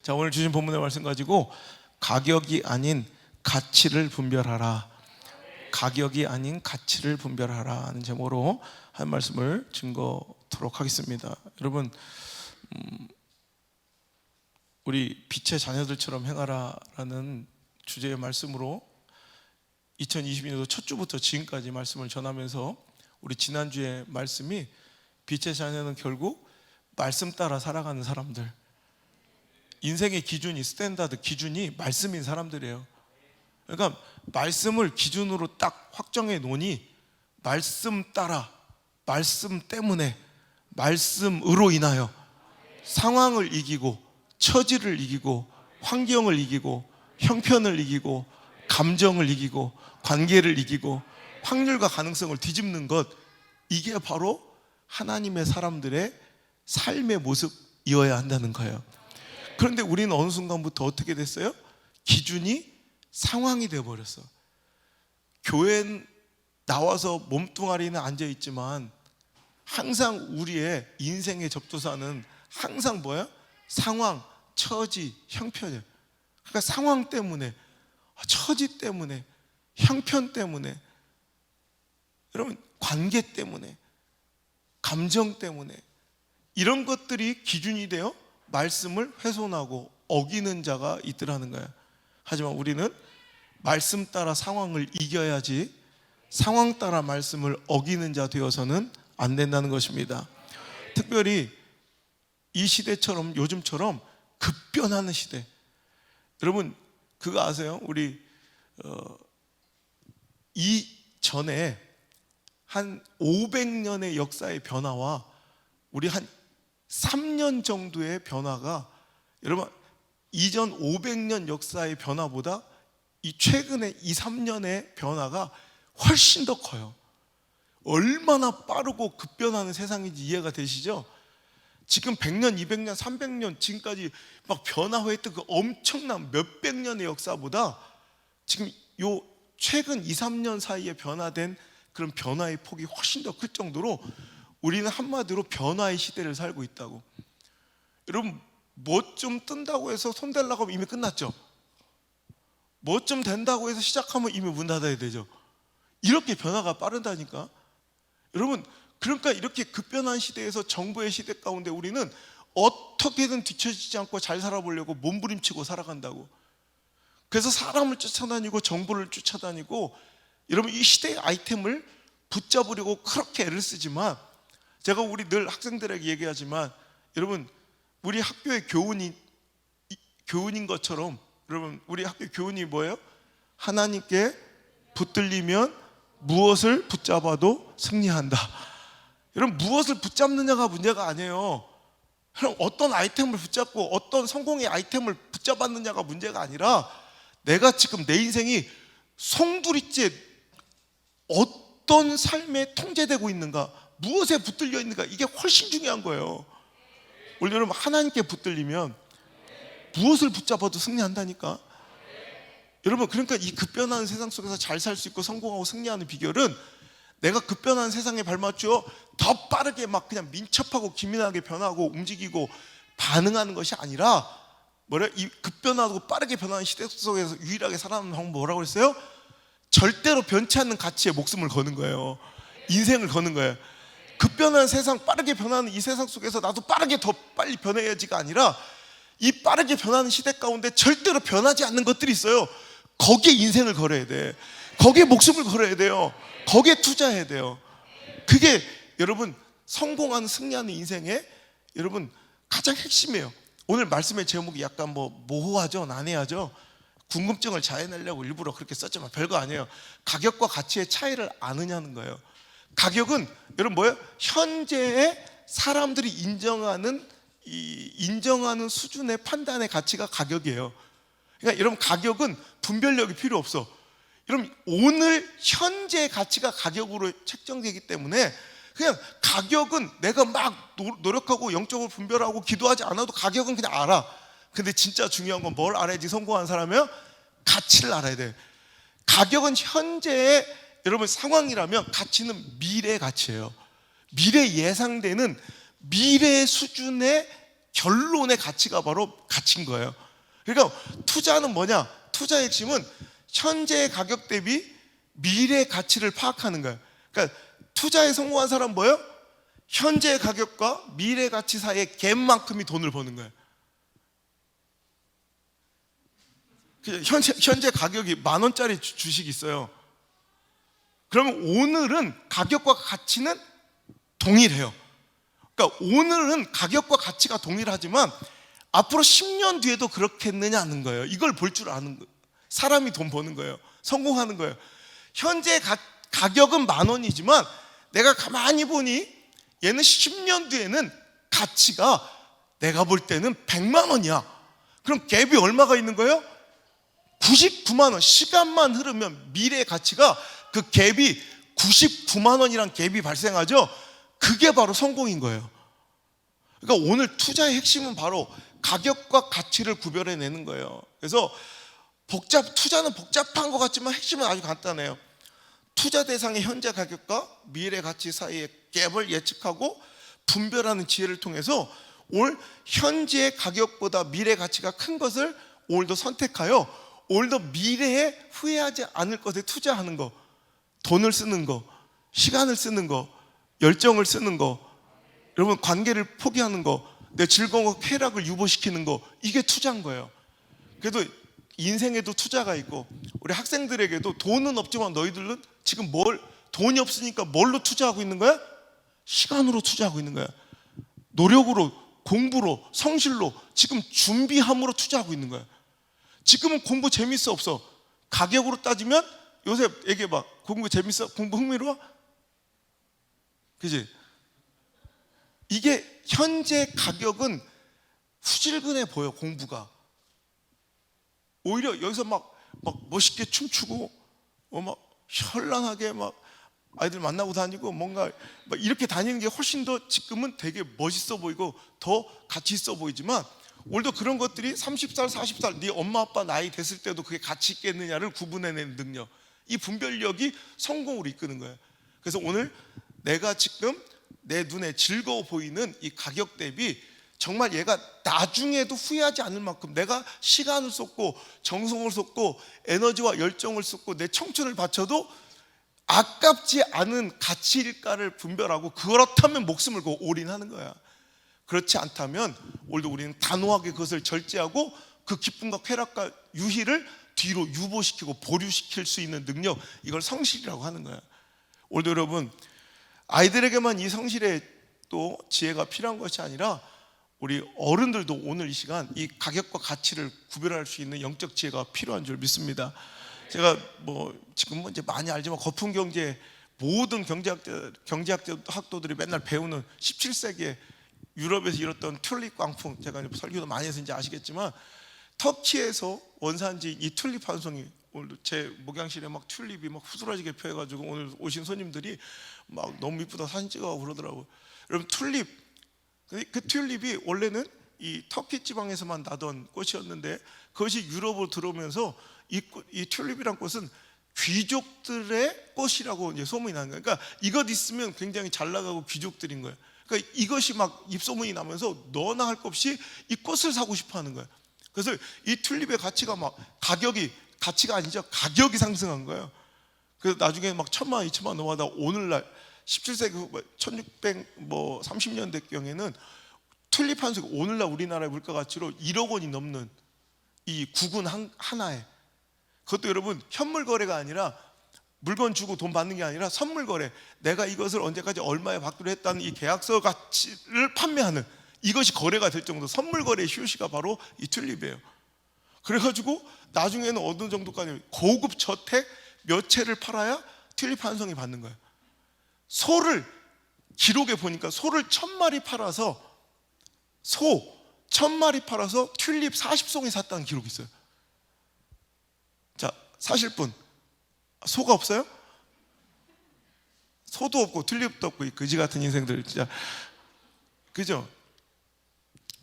자, 오늘 주신 본문의 말씀 가지고 가격이 아닌 가치를 분별하라, 가격이 아닌 가치를 분별하라 하는 제목으로 한 말씀을 증거토록 하겠습니다. 여러분, 우리 빛의 자녀들처럼 행하라라는 주제의 말씀으로 2022년도 첫 주부터 지금까지 말씀을 전하면서 우리 지난주에 말씀이 빛의 자녀는 결국 말씀 따라 살아가는 사람들, 인생의 기준이 스탠다드 기준이 말씀인 사람들이에요. 그러니까 말씀을 기준으로 딱 확정해 놓으니 말씀 따라, 말씀 때문에, 말씀으로 인하여 상황을 이기고 처지를 이기고 환경을 이기고 형편을 이기고 감정을 이기고 관계를 이기고 확률과 가능성을 뒤집는 것, 이게 바로 하나님의 사람들의 삶의 모습이어야 한다는 거예요. 그런데 우리는 어느 순간부터 어떻게 됐어요? 기준이 상황이 되어버렸어. 교회에 나와서 몸뚱아리는 앉아있지만 항상 우리의 인생의 접두사는 항상 뭐야? 상황, 처지, 형편이에요. 그러니까 상황 때문에, 처지 때문에, 형편 때문에, 여러분 관계 때문에, 감정 때문에, 이런 것들이 기준이 되어 말씀을 훼손하고 어기는 자가 있더라는 거예요. 하지만 우리는 말씀 따라 상황을 이겨야지 상황 따라 말씀을 어기는 자 되어서는 안 된다는 것입니다. 특별히 이 시대처럼, 요즘처럼 급변하는 시대, 여러분 그거 아세요? 우리 이전에 한 500년의 역사의 변화와 우리 한 3년 정도의 변화가, 여러분 이전 500년 역사의 변화보다 이 최근에 2, 3년의 변화가 훨씬 더 커요. 얼마나 빠르고 급변하는 세상인지 이해가 되시죠? 지금 100년, 200년, 300년 지금까지 막 변화했던 그 엄청난 몇백 년의 역사보다 지금 요 최근 2, 3년 사이에 변화된 그런 변화의 폭이 훨씬 더 클 정도로 우리는 한마디로 변화의 시대를 살고 있다고. 여러분 뭐 좀 뜬다고 해서 손대려고 하면 이미 끝났죠. 뭐 좀 된다고 해서 시작하면 이미 문 닫아야 되죠. 이렇게 변화가 빠르다니까. 여러분 그러니까 이렇게 급변한 시대에서 정보의 시대 가운데 우리는 어떻게든 뒤처지지 않고 잘 살아보려고 몸부림치고 살아간다고. 그래서 사람을 쫓아다니고 정보를 쫓아다니고, 여러분 이 시대의 아이템을 붙잡으려고 그렇게 애를 쓰지만, 제가 우리 늘 학생들에게 얘기하지만, 여러분 우리 학교의 교훈인 것처럼, 여러분 우리 학교 교훈이 뭐예요? 하나님께 붙들리면 무엇을 붙잡아도 승리한다. 여러분 무엇을 붙잡느냐가 문제가 아니에요. 여러분 어떤 아이템을 붙잡고 어떤 성공의 아이템을 붙잡았느냐가 문제가 아니라, 내가 지금 내 인생이 송두리째 어떤 삶에 통제되고 있는가, 무엇에 붙들려 있는가, 이게 훨씬 중요한 거예요. 우리 여러분 하나님께 붙들리면 무엇을 붙잡아도 승리한다니까. 여러분 그러니까 이 급변하는 세상 속에서 잘 살 수 있고 성공하고 승리하는 비결은, 내가 급변하는 세상에 발맞추어 더 빠르게 막 그냥 민첩하고 기민하게 변하고 움직이고 반응하는 것이 아니라, 이 급변하고 빠르게 변하는 시대 속에서 유일하게 살아남는 방법 뭐라고 했어요? 절대로 변치 않는 가치에 목숨을 거는 거예요. 인생을 거는 거예요. 급변하는 세상, 빠르게 변하는 이 세상 속에서 나도 빠르게 더 빨리 변해야지가 아니라, 이 빠르게 변하는 시대 가운데 절대로 변하지 않는 것들이 있어요. 거기에 인생을 걸어야 돼. 거기에 목숨을 걸어야 돼요. 거기에 투자해야 돼요. 그게 여러분 성공하는, 승리하는 인생의 여러분 가장 핵심이에요. 오늘 말씀의 제목이 약간 모호하죠? 난해하죠? 궁금증을 자해내려고 일부러 그렇게 썼지만 별거 아니에요. 가격과 가치의 차이를 아느냐는 거예요. 가격은 여러분 뭐예요? 현재의 사람들이 인정하는 수준의 판단의 가치가 가격이에요. 그러니까 여러분 가격은 분별력이 필요 없어. 여러분 오늘 현재의 가치가 가격으로 책정되기 때문에, 그냥 가격은 내가 막 노력하고 영적으로 분별하고 기도하지 않아도 가격은 그냥 알아. 근데 진짜 중요한 건 뭘 알아야지 성공한 사람이면 가치를 알아야 돼. 가격은 현재의 여러분 상황이라면, 가치는 미래의 가치예요. 미래 예상되는 미래 수준의 결론의 가치가 바로 가치인 거예요. 그러니까 투자는 뭐냐? 투자의 핵심은 현재의 가격 대비 미래의 가치를 파악하는 거예요. 그러니까 투자에 성공한 사람은 뭐예요? 현재의 가격과 미래 가치 사이의 갭만큼이 돈을 버는 거예요. 현재 가격이 10,000원짜리 주식이 있어요. 그러면 오늘은 가격과 가치는 동일해요. 그러니까 오늘은 가격과 가치가 동일하지만 앞으로 10년 뒤에도 그렇겠느냐 하는 거예요. 이걸 볼 줄 아는 거예요. 사람이 돈 버는 거예요. 성공하는 거예요. 현재 가격은 10,000원이지만 내가 가만히 보니 얘는 10년 뒤에는 가치가 내가 볼 때는 100만 원이야. 그럼 갭이 얼마가 있는 거예요? 99만 원. 시간만 흐르면 미래의 가치가 그 갭이 99만 원이란 갭이 발생하죠. 그게 바로 성공인 거예요. 그러니까 오늘 투자의 핵심은 바로 가격과 가치를 구별해내는 거예요. 그래서 투자는 복잡한 것 같지만 핵심은 아주 간단해요. 투자 대상의 현재 가격과 미래 가치 사이의 갭을 예측하고 분별하는 지혜를 통해서 오늘 현재 가격보다 미래 가치가 큰 것을 오늘도 선택하여 오늘도 미래에 후회하지 않을 것에 투자하는 거, 돈을 쓰는 거, 시간을 쓰는 거, 열정을 쓰는 거, 여러분 관계를 포기하는 거, 내 즐거움과 쾌락을 유보시키는 거, 이게 투자인 거예요. 그래도 인생에도 투자가 있고 우리 학생들에게도 돈은 없지만 너희들은 지금 돈이 없으니까 뭘로 투자하고 있는 거야? 시간으로 투자하고 있는 거야. 노력으로, 공부로, 성실로, 지금 준비함으로 투자하고 있는 거야. 지금은 공부 재밌어 없어? 가격으로 따지면 요새 얘기해봐. 공부 재밌어? 공부 흥미로워? 그지? 이게 현재 가격은 후질근해 보여. 공부가 오히려 여기서 막 멋있게 춤추고 막 현란하게 막 아이들 만나고 다니고 뭔가 막 이렇게 다니는 게 훨씬 더 지금은 되게 멋있어 보이고 더 가치 있어 보이지만 오늘도 그런 것들이 30살, 40살 네 엄마 아빠 나이 됐을 때도 그게 가치 있겠느냐를 구분해내는 능력, 이 분별력이 성공으로 이끄는 거예요. 그래서 오늘 내가 지금 내 눈에 즐거워 보이는 이 가격 대비 정말 얘가 나중에도 후회하지 않을 만큼 내가 시간을 쏟고 정성을 쏟고 에너지와 열정을 쏟고 내 청춘을 바쳐도 아깝지 않은 가치일까를 분별하고 그렇다면 목숨을 걸고 올인하는 거야. 그렇지 않다면 오늘도 우리는 단호하게 그것을 절제하고 그 기쁨과 쾌락과 유희를 뒤로 유보시키고 보류시킬 수 있는 능력, 이걸 성실이라고 하는 거야. 오늘도 여러분 아이들에게만 이 성실의 또 지혜가 필요한 것이 아니라 우리 어른들도 오늘 이 시간 이 가격과 가치를 구별할 수 있는 영적 지혜가 필요한 줄 믿습니다. 제가 지금 이제 많이 알지만 거품 경제 모든 경제학도들이 맨날 배우는 17세기에 유럽에서 일었던 튤립 광풍, 제가 설교도 많이 해서 이제 아시겠지만 터키에서 원산지 이 튤립 한 송이, 오늘 제 목양실에 막 튤립이 막 후드러지게 펴가지고 오늘 오신 손님들이 막 너무 이쁘다 사진 찍어가고 그러더라고요. 여러분 그 튤립이 원래는 이 터키 지방에서만 나던 꽃이었는데 그것이 유럽으로 들어오면서 이 튤립이란 꽃은 귀족들의 꽃이라고 이제 소문이 나는 거예요. 그러니까 이것 있으면 굉장히 잘 나가고 귀족들인 거예요. 그러니까 이것이 막 입소문이 나면서 너나 할 것 없이 이 꽃을 사고 싶어 하는 거예요. 그래서 이 튤립의 가치가 가치가 아니죠. 가격이 상승한 거예요. 그래서 나중에 막 1,000만 원, 2,000만 원 넘어가다 오늘날 17세기 1630년대경에는 튤립 한 송이 오늘날 우리나라의 물가 가치로 1억 원이 넘는 이 구근 하나에, 그것도 여러분 현물 거래가 아니라 물건 주고 돈 받는 게 아니라 선물 거래, 내가 이것을 언제까지 얼마에 받기로 했다는 이 계약서 가치를 판매하는, 이것이 거래가 될 정도 선물 거래의 효시가 바로 이 튤립이에요. 그래가지고 나중에는 어느 정도까지 고급 저택 몇 채를 팔아야 튤립 한 송이 받는 거예요. 소를 기록에 보니까 소를 1,000마리 팔아서 1,000마리 팔아서 튤립 40송이 샀다는 기록이 있어요. 자, 사실 분 소가 없어요? 소도 없고 튤립도 없고 이 그지 같은 인생들 진짜, 그죠?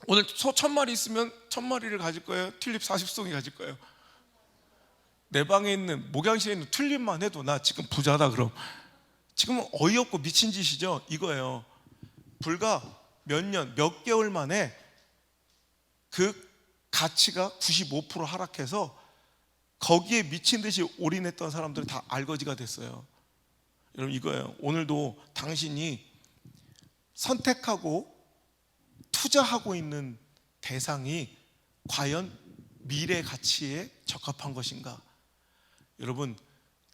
오늘 소 1,000마리 있으면 1,000마리를 가질 거예요? 튤립 40송이 가질 거예요? 내 방에 있는 목양실에 있는 튤립만 해도 나 지금 부자다. 그럼 지금은 어이없고 미친 짓이죠. 이거예요. 불과 몇 개월 만에 그 가치가 95% 하락해서 거기에 미친 듯이 올인했던 사람들은 다 알거지가 됐어요. 여러분, 이거예요. 오늘도 당신이 선택하고 투자하고 있는 대상이 과연 미래 가치에 적합한 것인가? 여러분,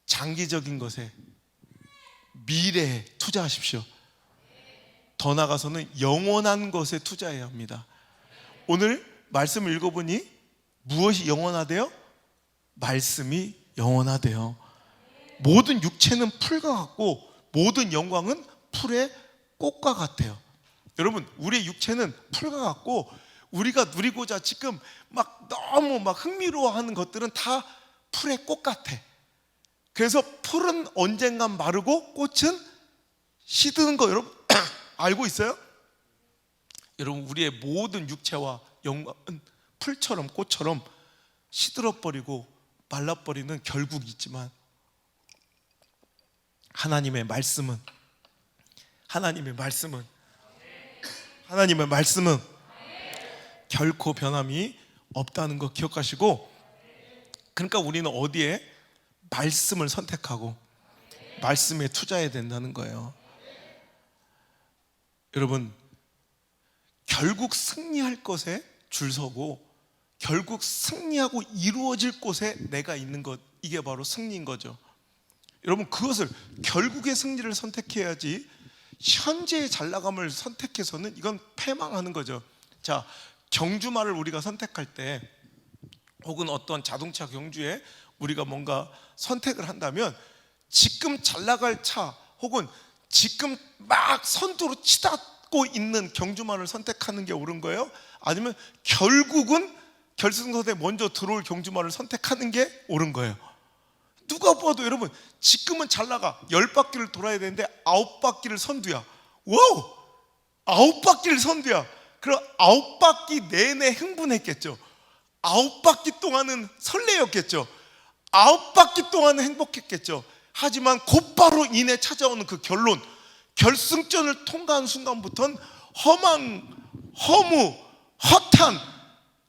장기적인 것에, 미래에 투자하십시오. 더 나아가서는 영원한 것에 투자해야 합니다. 오늘 말씀을 읽어보니 무엇이 영원하대요? 말씀이 영원하대요. 모든 육체는 풀과 같고 모든 영광은 풀의 꽃과 같아요. 여러분, 우리의 육체는 풀과 같고 우리가 누리고자 지금 막 너무 막 흥미로워하는 것들은 다 풀의 꽃 같아. 그래서 풀은 언젠간 마르고 꽃은 시드는 거 여러분 알고 있어요? 여러분, 우리의 모든 육체와 영광은 풀처럼 꽃처럼 시들어버리고 말라버리는 결국이 있지만 하나님의 말씀은 결코 변함이 없다는 거 기억하시고, 그러니까 우리는 어디에? 말씀을 선택하고 말씀에 투자해야 된다는 거예요. 여러분, 결국 승리할 것에 줄 서고 결국 승리하고 이루어질 곳에 내가 있는 것, 이게 바로 승리인 거죠. 여러분, 그것을 결국의 승리를 선택해야지 현재의 잘나감을 선택해서는 이건 패망하는 거죠. 자, 경주마를 우리가 선택할 때 혹은 어떤 자동차 경주에 우리가 뭔가 선택을 한다면 지금 잘 나갈 차 혹은 지금 막 선두로 치닫고 있는 경주마를 선택하는 게 옳은 거예요? 아니면 결국은 결승선에 먼저 들어올 경주마를 선택하는 게 옳은 거예요? 누가 봐도 여러분, 지금은 잘 나가 10바퀴를 돌아야 되는데 9바퀴를 선두야. 와우! 9바퀴를 선두야. 그럼 9바퀴 내내 흥분했겠죠. 9바퀴 동안은 설레였겠죠. 9바퀴 동안은 행복했겠죠. 하지만 곧바로 이내 찾아오는 그 결론, 결승전을 통과한 순간부터는 허무, 허탄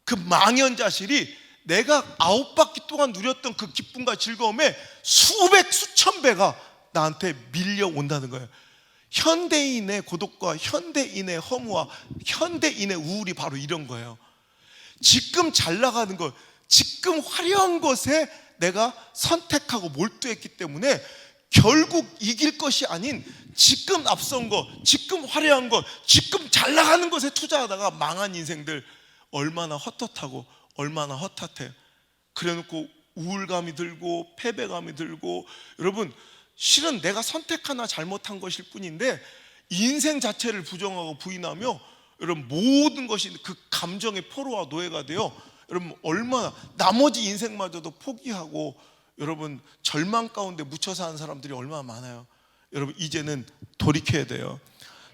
그 망연자실이 내가 9바퀴 동안 누렸던 그 기쁨과 즐거움에 수백 수천 배가 나한테 밀려온다는 거예요. 현대인의 고독과 현대인의 허무와 현대인의 우울이 바로 이런 거예요. 지금 잘 나가는 것, 지금 화려한 것에 내가 선택하고 몰두했기 때문에 결국 이길 것이 아닌 지금 앞선 것, 지금 화려한 것, 지금 잘 나가는 것에 투자하다가 망한 인생들 얼마나 헛헛하고 얼마나 헛헛해요. 그래놓고 우울감이 들고 패배감이 들고, 여러분, 실은 내가 선택 하나 잘못한 것일 뿐인데 인생 자체를 부정하고 부인하며 여러분 모든 것이 그 감정의 포로와 노예가 되어 여러분 얼마나 나머지 인생마저도 포기하고 여러분 절망 가운데 묻혀 사는 사람들이 얼마나 많아요. 여러분, 이제는 돌이켜야 돼요.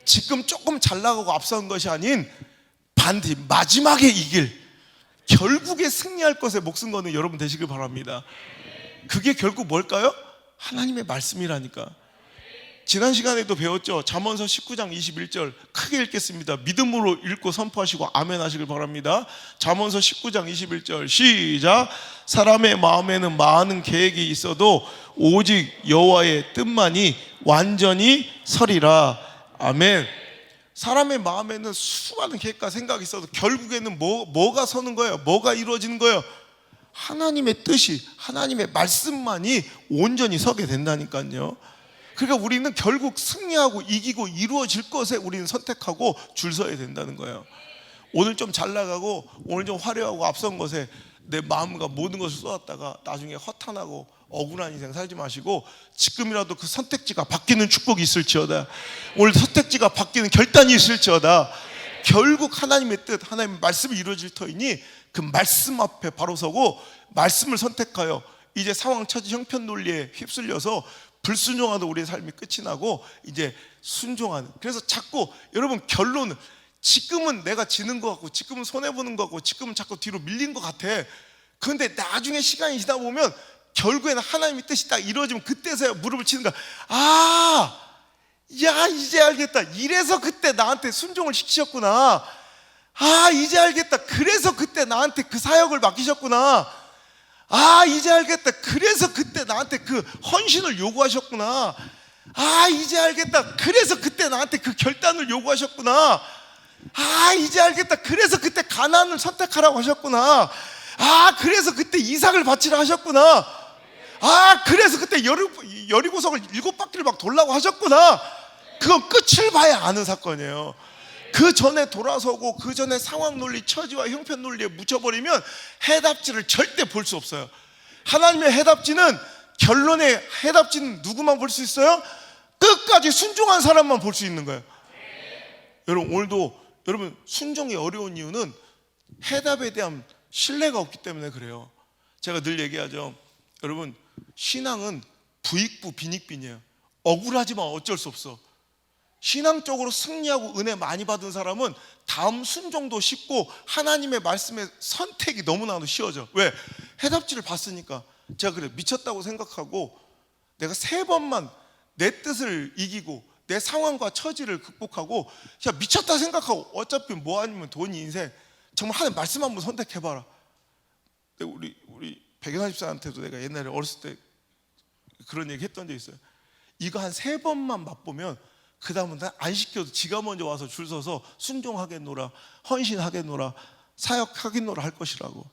지금 조금 잘 나가고 앞선 것이 아닌 반드시 마지막에 이길, 결국에 승리할 것에 목숨 거는 여러분 되시길 바랍니다. 그게 결국 뭘까요? 하나님의 말씀이라니까. 지난 시간에도 배웠죠. 잠언서 19장 21절 크게 읽겠습니다. 믿음으로 읽고 선포하시고 아멘 하시길 바랍니다. 잠언서 19장 21절 시작. 사람의 마음에는 많은 계획이 있어도 오직 여호와의 뜻만이 완전히 서리라. 아멘. 사람의 마음에는 수많은 계획과 생각이 있어도 결국에는 뭐가 서는 거예요? 뭐가 이루어지는 거예요? 하나님의 뜻이, 하나님의 말씀만이 온전히 서게 된다니까요. 그러니까 우리는 결국 승리하고 이기고 이루어질 것에 우리는 선택하고 줄 서야 된다는 거예요. 오늘 좀 잘 나가고 오늘 좀 화려하고 앞선 것에 내 마음과 모든 것을 쏟았다가 나중에 허탄하고 억울한 인생 살지 마시고 지금이라도 그 선택지가 바뀌는 축복이 있을지어다. 오늘 선택지가 바뀌는 결단이 있을지어다. 결국 하나님의 뜻, 하나님의 말씀이 이루어질 터이니 그 말씀 앞에 바로 서고 말씀을 선택하여 이제 상황 처지 형편 논리에 휩쓸려서 불순종하던 우리의 삶이 끝이 나고 이제 순종하는. 그래서 자꾸 여러분 결론은 지금은 내가 지는 것 같고 지금은 손해보는 것 같고 지금은 자꾸 뒤로 밀린 것 같아. 그런데 나중에 시간이 지나 보면 결국에는 하나님의 뜻이 딱 이루어지면 그때서야 무릎을 치는 거야. 아, 야, 이제 알겠다. 이래서 그때 나한테 순종을 시키셨구나. 아, 이제 알겠다. 그래서 그때 나한테 그 사역을 맡기셨구나. 아, 이제 알겠다. 그래서 그때 나한테 그 헌신을 요구하셨구나. 아, 이제 알겠다. 그래서 그때 나한테 그 결단을 요구하셨구나. 아, 이제 알겠다. 그래서 그때 가나안을 선택하라고 하셨구나. 아, 그래서 그때 이삭을 바치라 하셨구나. 아, 그래서 그때 여리고성을 7바퀴를 막 돌라고 하셨구나. 그건 끝을 봐야 아는 사건이에요. 그 전에 돌아서고 그 전에 상황 논리, 처지와 형편 논리에 묻혀버리면 해답지를 절대 볼 수 없어요. 하나님의 해답지는, 결론의 해답지는 누구만 볼 수 있어요? 끝까지 순종한 사람만 볼 수 있는 거예요. 여러분, 오늘도 여러분 순종이 어려운 이유는 해답에 대한 신뢰가 없기 때문에 그래요. 제가 늘 얘기하죠. 여러분, 신앙은 부익부 빈익빈이에요. 억울하지만 어쩔 수 없어. 신앙적으로 승리하고 은혜 많이 받은 사람은 다음 순종도 쉽고 하나님의 말씀의 선택이 너무나도 쉬워져. 왜? 해답지를 봤으니까. 제가 그래, 미쳤다고 생각하고 내가 3번만 내 뜻을 이기고 내 상황과 처지를 극복하고 야, 미쳤다 생각하고 어차피 뭐 아니면 돈이 인생, 정말 하나님 말씀 한번 선택해봐라. 우리 백연아 집사한테도 내가 옛날에 어렸을 때 그런 얘기 했던 적 있어요. 이거 한 3번만 맛보면 그 다음은 안 시켜도 지가 먼저 와서 줄 서서 순종하겠노라, 헌신하겠노라, 사역하겠노라 할 것이라고.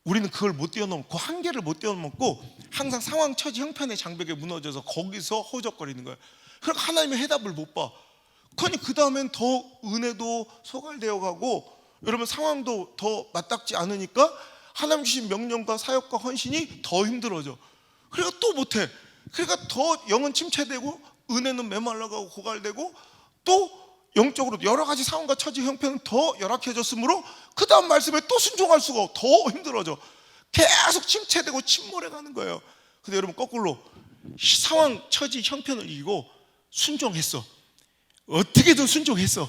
우리는 그걸 못 뛰어넘고, 그 한계를 못 뛰어넘고 항상 상황, 처지, 형편의 장벽에 무너져서 거기서 허우적거리는 거예요. 그러니까 하나님의 해답을 못 봐. 그러니 그 다음엔 더 은혜도 소갈되어 가고 여러분 상황도 더 맞닥지 않으니까 하나님 주신 명령과 사역과 헌신이 더 힘들어져. 그러니까 또 못해. 그러니까 더 영은 침체되고 은혜는 메말라가고 고갈되고 또 영적으로 여러 가지 상황과 처지 형편은 더 열악해졌으므로 그 다음 말씀에 또 순종할 수가 없고 더 힘들어져. 계속 침체되고 침몰해가는 거예요. 근데 여러분 거꾸로 상황, 처지, 형편을 이기고 순종했어. 어떻게든 순종했어.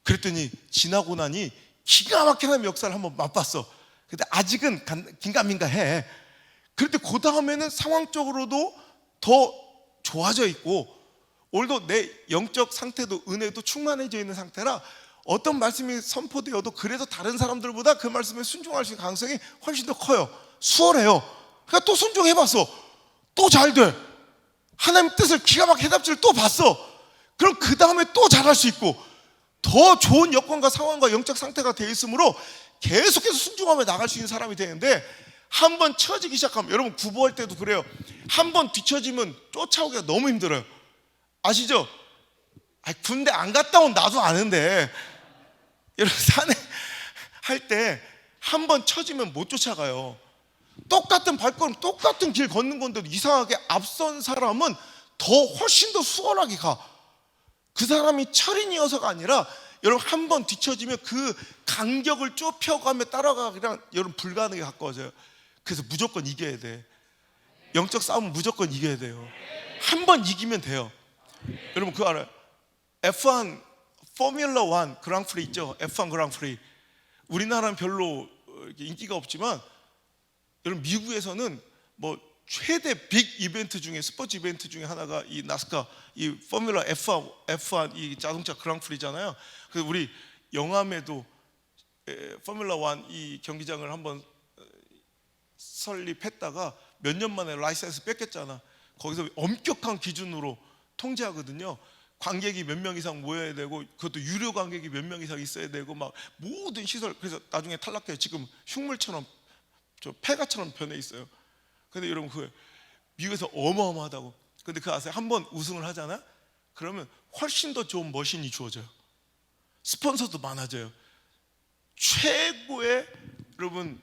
그랬더니 지나고 나니 기가 막힌 하나님의 역사를 한번 맛봤어. 근데 아직은 긴가민가 해. 그런데 그 다음에는 상황적으로도 더 좋아져 있고 오늘도 내 영적 상태도 은혜도 충만해져 있는 상태라 어떤 말씀이 선포되어도 그래도 다른 사람들보다 그 말씀에 순종할 수 있는 가능성이 훨씬 더 커요. 수월해요. 그러니까 또 순종해봤어. 또 잘 돼. 하나님 뜻을 기가 막히게 해답지를 또 봤어. 그럼 그 다음에 또 잘할 수 있고 더 좋은 여건과 상황과 영적 상태가 되어 있으므로 계속해서 순종하며 나갈 수 있는 사람이 되는데, 한 번 처지기 시작하면, 여러분 구보할 때도 그래요. 한 번 뒤처지면 쫓아오기가 너무 힘들어요. 아시죠? 군대 안 갔다 온 나도 아는데 여러분 산에 할 때 한 번 처지면 못 쫓아가요. 똑같은 발걸음, 똑같은 길 걷는 건데도 이상하게 앞선 사람은 훨씬 더 수월하게 가. 그 사람이 철인이어서가 아니라 여러분 한 번 뒤처지면 그 간격을 좁혀가며 따라가기랑 여러분 불가능에 가까워져요. 그래서 무조건 이겨야 돼. 영적 싸움은 무조건 이겨야 돼요. 한 번 이기면 돼요. 여러분 그거 알아요? F1 포뮬러 1 그랑프리 있죠? F1 그랑프리. 우리나라는 별로 인기가 없지만 여러분 미국에서는 뭐 최대 빅 이벤트 중에, 스포츠 이벤트 중에 하나가 이 나스카, 이 포뮬러 F1 이 자동차 그랑프리잖아요. 그래서 우리 영암에도 포뮬러 1 이 경기장을 한번 설립했다가 몇 년 만에 라이센스 뺏겼잖아. 거기서 엄격한 기준으로 통제하거든요. 관객이 몇 명 이상 모여야 되고, 그것도 유료 관객이 몇 명 이상 있어야 되고, 막 모든 시설. 그래서 나중에 탈락해요. 지금 흉물처럼, 저 폐가처럼 변해 있어요. 근데 여러분 그 미국에서 어마어마하다고. 근데 그 아세요? 한번 우승을 하잖아. 그러면 훨씬 더 좋은 머신이 주어져요. 스폰서도 많아져요. 최고의 여러분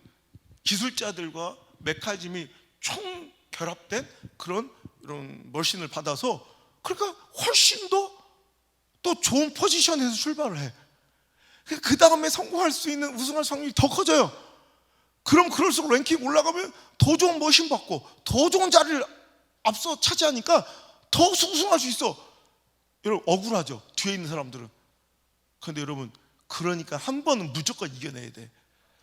기술자들과 메커니즘이 총 결합된 그런 머신을 받아서, 그러니까 훨씬 더 또 좋은 포지션에서 출발을 해. 그 다음에 성공할 수 있는, 우승할 확률이 더 커져요. 그럼 그럴수록 랭킹 올라가면 더 좋은 머신 받고 더 좋은 자리를 앞서 차지하니까 더 우승할 수 있어. 여러분 억울하죠, 뒤에 있는 사람들은. 그런데 여러분, 그러니까 한 번은 무조건 이겨내야 돼.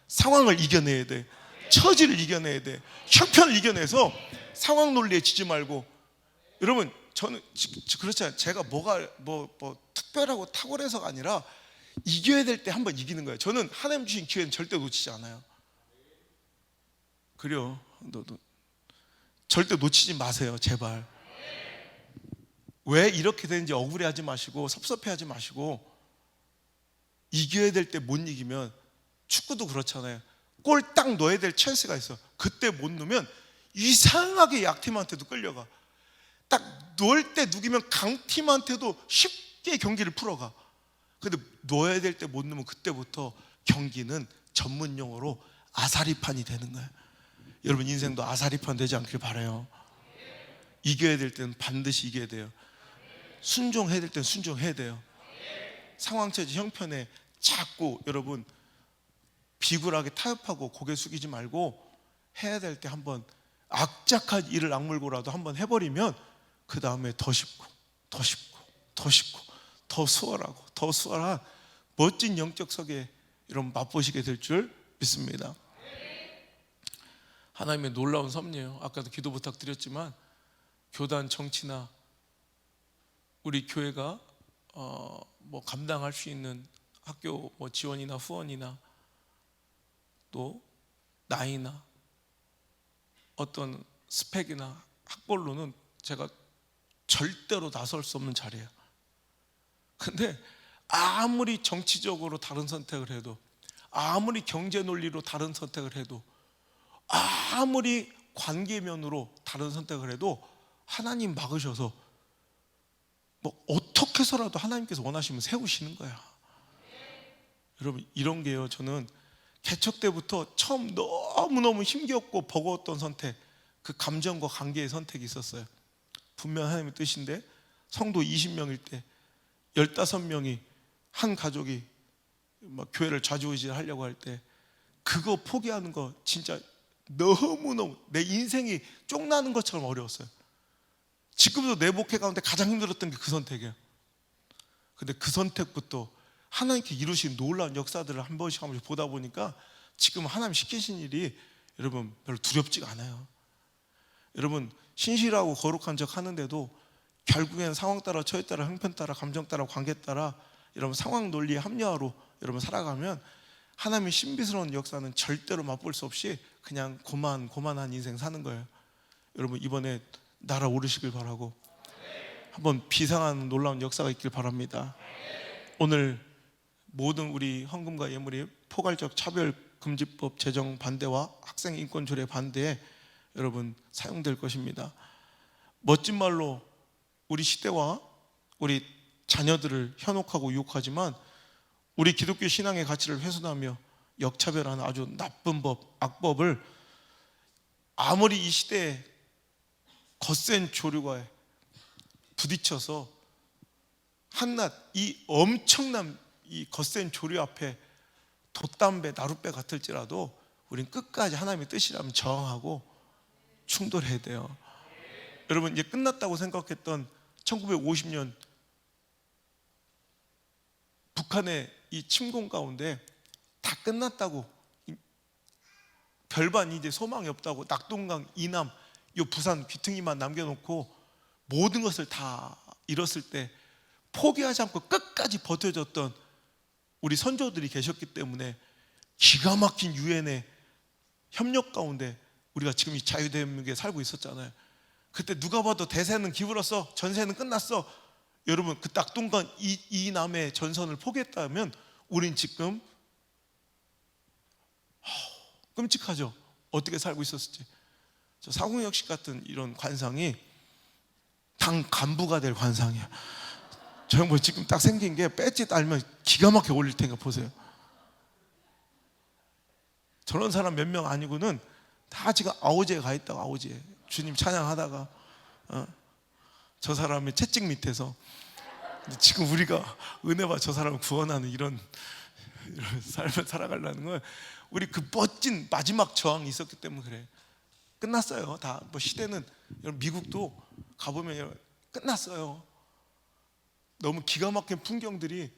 상황을 이겨내야 돼. 처지를 이겨내야 돼. 형편을 이겨내서 상황 논리에 지지 말고. 여러분 저는 그렇잖아요. 제가 뭐가 뭐 특별하고 탁월해서가 아니라 이겨야 될 때 한번 이기는 거예요. 저는 하나님 주신 기회는 절대 놓치지 않아요. 그래요. 너도 절대 놓치지 마세요, 제발. 왜 이렇게 되는지 억울해하지 마시고 섭섭해하지 마시고, 이겨야 될 때 못 이기면, 축구도 그렇잖아요. 골 딱 넣어야 될 찬스가 있어. 그때 못 넣으면 이상하게 약팀한테도 끌려가. 딱 넣을 때 누기면 강팀한테도 쉽게 경기를 풀어가. 근데 넣어야 될 때 못 넣으면 그때부터 경기는 전문 용어로 아사리판이 되는 거예요. 여러분 인생도 아사리판 되지 않길 바라요. 이겨야 될 때는 반드시 이겨야 돼요. 순종해야 될 때는 순종해야 돼요. 상황처지 형편에 자꾸 여러분 비굴하게 타협하고 고개 숙이지 말고, 해야 될 때 한번 악착한 이를 악물고라도 한번 해버리면 그 다음에 더 쉽고 더 쉽고 더 쉽고 더 수월하고 더 수월한 멋진 영적 세계 여러분 맛보시게 될 줄 믿습니다. 하나님의 놀라운 섭리예요. 아까도 기도 부탁드렸지만, 교단 정치나 우리 교회가 뭐 감당할 수 있는 학교 뭐 지원이나 후원이나 또 나이나 어떤 스펙이나 학벌로는 제가 절대로 나설 수 없는 자리예요. 근데 아무리 정치적으로 다른 선택을 해도, 아무리 경제 논리로 다른 선택을 해도, 아무리 관계면으로 다른 선택을 해도 하나님 막으셔서 뭐 어떻게 해서라도 하나님께서 원하시면 세우시는 거야. 여러분 이런 게요, 저는 개척 때부터 처음 너무너무 힘겹고 버거웠던 선택, 그 감정과 관계의 선택이 있었어요. 분명 하나님의 뜻인데, 성도 20명일 때 15명이 한 가족이 막 교회를 좌지우지하려고 할 때 그거 포기하는 거 진짜 너무너무 내 인생이 쫑나는 것처럼 어려웠어요. 지금도 내 목회 가운데 가장 힘들었던 게 그 선택이에요. 근데 그 선택부터 하나님께 이루신 놀라운 역사들을 한 번씩 보다 보니까 지금 하나님 시키신 일이 여러분 별로 두렵지가 않아요. 여러분 신실하고 거룩한 척 하는데도 결국엔 상황 따라, 처해 따라, 형편 따라, 감정 따라, 관계 따라 여러분 상황 논리의 합리화로 여러분 살아가면 하나님의 신비스러운 역사는 절대로 맛볼 수 없이 그냥 고만한 인생 사는 거예요. 여러분 이번에 날아오르시길 바라고, 한번 비상한 놀라운 역사가 있길 바랍니다. 오늘 모든 우리 헌금과 예물이 포괄적 차별금지법 제정 반대와 학생 인권 조례 반대에 여러분 사용될 것입니다. 멋진 말로 우리 시대와 우리 자녀들을 현혹하고 유혹하지만, 우리 기독교 신앙의 가치를 훼손하며 역차별하는 아주 나쁜 법, 악법을 아무리 이 시대에 거센 조류가 부딪혀서 한낱 이 엄청난 이 거센 조류 앞에 돛담배, 나룻배 같을지라도 우린 끝까지 하나님의 뜻이라면 저항하고 충돌해야 돼요. 여러분 이제 끝났다고 생각했던 1950년 북한의 이 침공 가운데 다 끝났다고, 별반 이제 소망이 없다고 낙동강 이남 요 부산 귀퉁이만 남겨놓고 모든 것을 다 잃었을 때 포기하지 않고 끝까지 버텨줬던 우리 선조들이 계셨기 때문에 기가 막힌 유엔의 협력 가운데 우리가 지금 이 자유대한민국에 살고 있었잖아요. 그때 누가 봐도 대세는 기울었어, 전세는 끝났어. 여러분 그 낙동강 이남의 전선을 포기했다면 우린 지금 끔찍하죠. 어떻게 살고 있었을지. 저 사공혁식 같은 이런 관상이 당 간부가 될 관상이야. 저 형 뭐 지금 딱 생긴 게 배지 달면 기가 막히게 올릴 테니까 보세요. 저런 사람 몇 명 아니고는 다 지금 아오지에 가 있다고. 아오지에 주님 찬양하다가 저 사람의 채찍 밑에서 지금 우리가 은혜 받아 저 사람을 구원하는 이런 삶을 살아가려는 건 우리 그 멋진 마지막 저항이 있었기 때문에 그래. 끝났어요. 다 뭐 시대는 미국도 가보면 끝났어요. 너무 기가 막힌 풍경들이,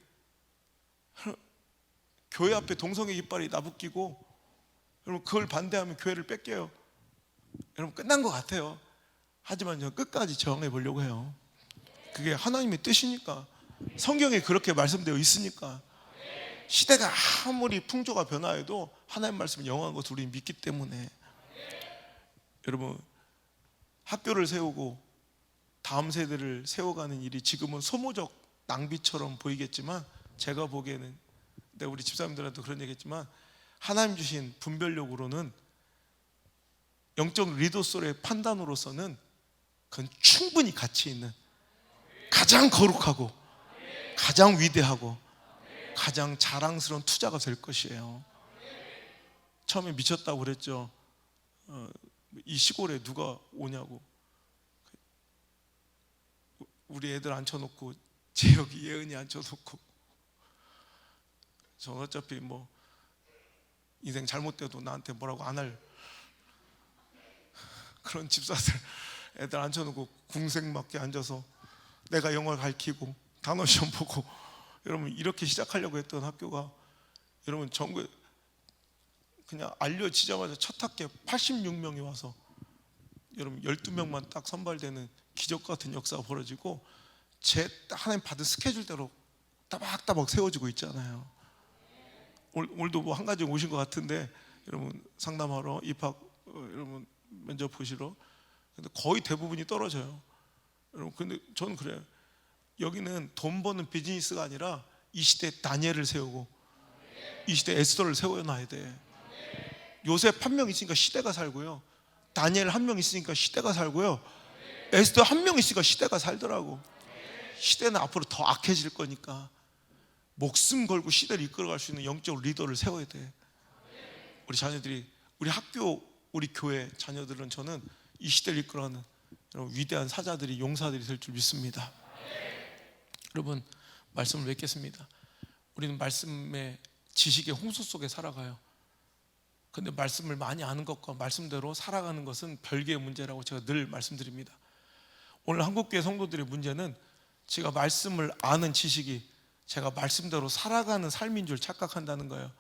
교회 앞에 동성애 깃발이 나부끼고 여러분 그걸 반대하면 교회를 뺏겨요. 여러분 끝난 것 같아요. 하지만 끝까지 저항해 보려고 해요. 그게 하나님의 뜻이니까, 성경에 그렇게 말씀되어 있으니까. 시대가 아무리 풍조가 변화해도 하나님 말씀이 영원한 것을 우리는 믿기 때문에, 여러분, 학교를 세우고 다음 세대를 세워가는 일이 지금은 소모적 낭비처럼 보이겠지만, 제가 보기에는, 내가 우리 집사님들한테 그런 얘기했지만, 하나님 주신 분별력으로는, 영적 리더로서의 판단으로서는 그건 충분히 가치 있는, 가장 거룩하고 가장 위대하고 가장 자랑스러운 투자가 될 것이에요. 처음에 미쳤다고 그랬죠. 이 시골에 누가 오냐고. 우리 애들 앉혀놓고, 재혁이, 예은이 앉혀놓고, 저 어차피 뭐 인생 잘못돼도 나한테 뭐라고 안 할 그런 집사들 애들 앉혀놓고 궁색맞게 앉아서 내가 영어를 가르치고 단어 시험 보고, 여러분 이렇게 시작하려고 했던 학교가, 여러분 전국에 그냥 알려지자마자 첫 학기에 86명이 와서 여러분 12명만 딱 선발되는 기적 같은 역사가 벌어지고, 제 하나님 받은 스케줄대로 따박따박 세워지고 있잖아요. 오늘도 뭐 한 가지 오신 것 같은데, 여러분 상담하러 입학 여러분 면접 보시러, 근데 거의 대부분이 떨어져요. 여러분, 근데 저는 그래요. 여기는 돈 버는 비즈니스가 아니라 이 시대에 다니엘을 세우고 이 시대에 에스더를 세워놔야 돼. 요셉 한 명 있으니까 시대가 살고요, 다니엘 한 명 있으니까 시대가 살고요, 에스더 한 명 있으니까 시대가 살더라고. 시대는 앞으로 더 악해질 거니까 목숨 걸고 시대를 이끌어갈 수 있는 영적 리더를 세워야 돼. 우리 자녀들이, 우리 학교, 우리 교회 자녀들은, 저는 이 시대를 이끌어가는 위대한 사자들이, 용사들이 될 줄 믿습니다. 여러분, 말씀을 맺겠습니다. 우리는 말씀의 지식의 홍수 속에 살아가요. 근데 말씀을 많이 아는 것과 말씀대로 살아가는 것은 별개의 문제라고 제가 늘 말씀드립니다. 오늘 한국교회 성도들의 문제는, 제가 말씀을 아는 지식이 제가 말씀대로 살아가는 삶인 줄 착각한다는 거예요.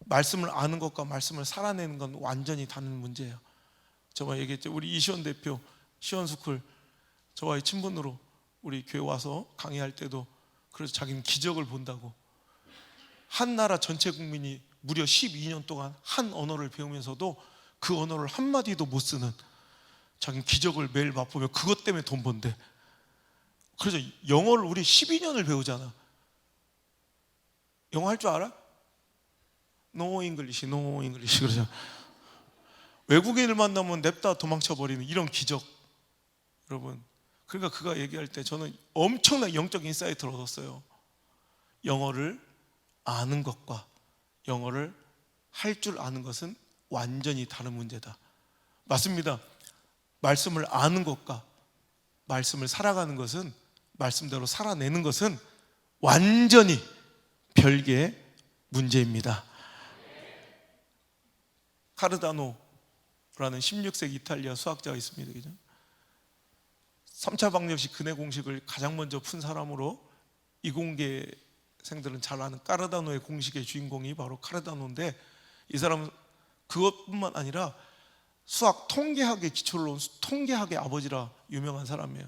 말씀을 아는 것과 말씀을 살아내는 건 완전히 다른 문제예요. 저번에 얘기했죠. 우리 이시원 대표, 시원스쿨, 저와의 친분으로 우리 교회 와서 강의할 때도, 그래서 자기는 기적을 본다고, 한 나라 전체 국민이 무려 12년 동안 한 언어를 배우면서도 그 언어를 한마디도 못 쓰는, 자기는 기적을 매일 맛보며 그것 때문에 돈 번대. 그래서 영어를 우리 12년을 배우잖아. 영어 할 줄 알아? No English, no English 그러잖아. 외국인을 만나면 냅다 도망쳐버리는 이런 기적. 여러분, 그러니까 그가 얘기할 때 저는 엄청난 영적 인사이트를 얻었어요. 영어를 아는 것과 영어를 할 줄 아는 것은 완전히 다른 문제다. 맞습니다. 말씀을 아는 것과 말씀을 살아가는 것은, 말씀대로 살아내는 것은 완전히 별개의 문제입니다. 카르다노라는 16세기 이탈리아 수학자가 있습니다. 그죠? 3차 방정식 근해 공식을 가장 먼저 푼 사람으로 이공계생들은 잘 아는 카르다노의 공식의 주인공이 바로 카르다노인데, 이 사람은 그것뿐만 아니라 수학 통계학의 기초를 놓은 통계학의 아버지라 유명한 사람이에요.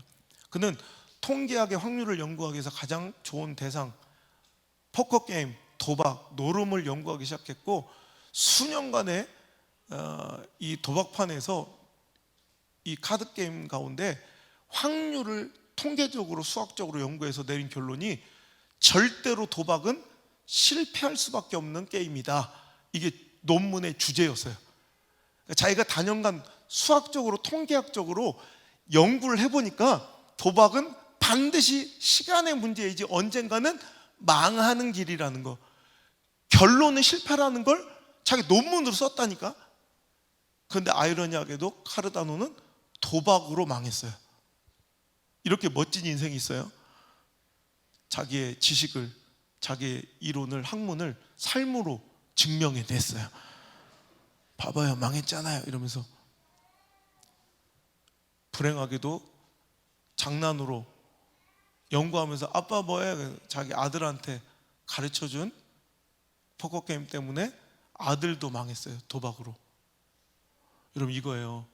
그는 통계학의 확률을 연구하기 위해서 가장 좋은 대상, 포커 게임, 도박, 노름을 연구하기 시작했고, 수년간의 이 도박판에서 이 카드 게임 가운데 확률을 통계적으로 수학적으로 연구해서 내린 결론이, 절대로 도박은 실패할 수밖에 없는 게임이다. 이게 논문의 주제였어요. 자기가 단연간 수학적으로 통계학적으로 연구를 해보니까 도박은 반드시 시간의 문제이지 언젠가는 망하는 길이라는 거, 결론은 실패라는 걸 자기 논문으로 썼다니까. 그런데 아이러니하게도 카르다노는 도박으로 망했어요. 이렇게 멋진 인생이 있어요. 자기의 지식을, 자기의 이론을, 학문을 삶으로 증명해냈어요. 봐봐요, 망했잖아요 이러면서. 불행하게도 장난으로 연구하면서 아빠 뭐해? 자기 아들한테 가르쳐준 포커게임 때문에 아들도 망했어요. 도박으로. 여러분, 이거예요.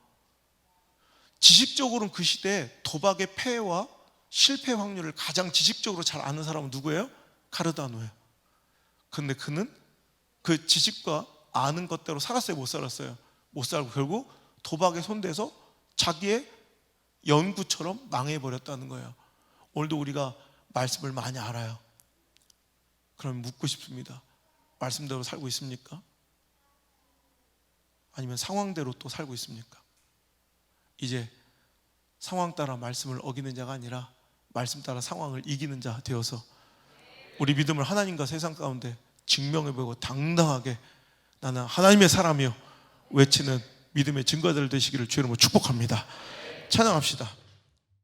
지식적으로는 그 시대에 도박의 폐해와 실패 확률을 가장 지식적으로 잘 아는 사람은 누구예요? 카르다노예요. 근데 그는 그 지식과 아는 것대로 살았어요, 못 살았어요? 못 살고 결국 도박에 손대서 자기의 연구처럼 망해버렸다는 거예요. 오늘도 우리가 말씀을 많이 알아요. 그럼 묻고 싶습니다. 말씀대로 살고 있습니까? 아니면 상황대로 또 살고 있습니까? 이제 상황 따라 말씀을 어기는 자가 아니라 말씀 따라 상황을 이기는 자 되어서 우리 믿음을 하나님과 세상 가운데 증명해보고 당당하게 나는 하나님의 사람이요 외치는 믿음의 증거들 되시기를 주의 이름으로 축복합니다. 찬양합시다.